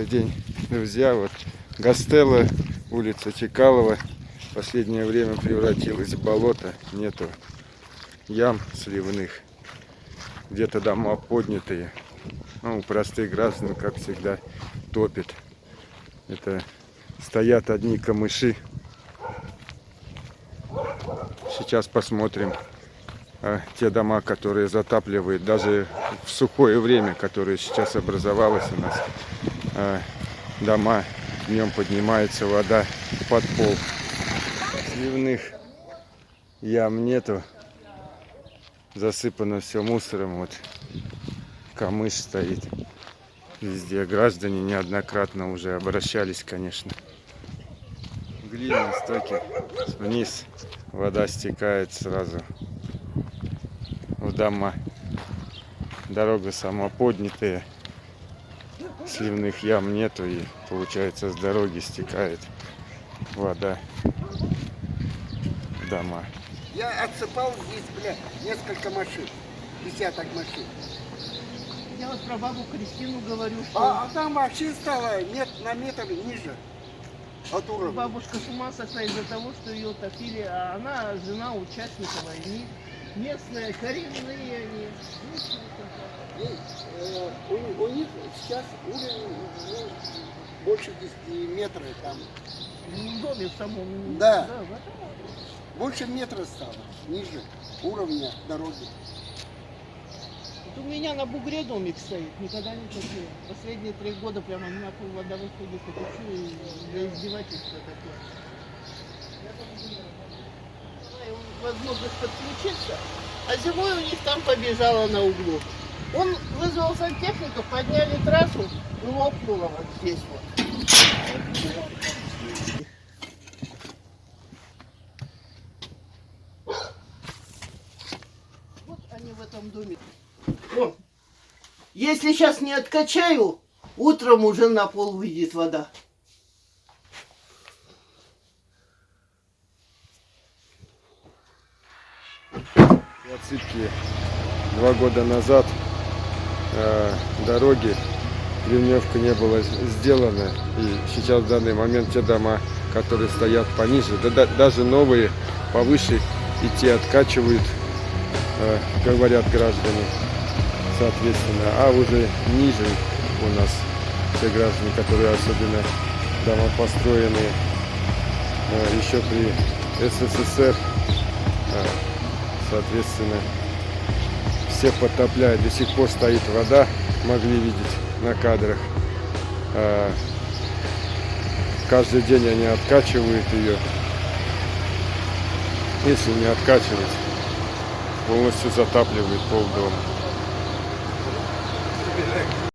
день, друзья. Вот Гастелло, улица Чекалова, в последнее время превратилась в болото. Нету ям сливных, где-то дома поднятые. Ну, простых граждан, как всегда, топит. Это стоят одни камыши. Сейчас посмотрим те дома, которые затапливают, даже в сухое время, которое сейчас образовалось у нас. Дома, днем поднимается вода под пол. Сливных ям нету, засыпано все мусором. Вот камыш стоит везде. Граждане неоднократно уже обращались, конечно. Глина, стоки вниз, вода стекает сразу в дома. Дорога сама поднятая, сливных ям нету, и получается с дороги стекает вода в дома. Я отсыпал здесь, несколько машин, десяток машин. Я вот про бабу Кристину говорю, что А там вообще стало на метр ниже от уровня. бабушка с ума сошла из-за того, что ее топили, а она жена участника войны. Местные, коренные они. У них сейчас уровень больше 10 метров там. В доме в самом. Да. Больше метра стало, ниже уровня дороги. Вот у меня на бугре домик стоит, никогда не топил. Последние 3 года прямо на пол вода выходит, и хочу, и для издевательства такое. Возможность подключиться, а зимой у них там побежала на углу. Он вызвал сантехников, подняли трассу и лопнуло вот здесь вот. Вот они в этом доме. О, если сейчас не откачаю, утром уже на пол выйдет вода. Отсыпки 2 года назад дороги, ливневка не была сделана, и сейчас в данный момент те дома, которые стоят пониже, даже новые повыше, идти откачивают, говорят граждане, соответственно, а уже ниже у нас те граждане, которые особенно дома построенные еще при СССР, соответственно, все потопляют. До сих пор стоит вода, могли видеть на кадрах. Каждый день они откачивают ее. Если не откачивать, полностью затапливает полдома.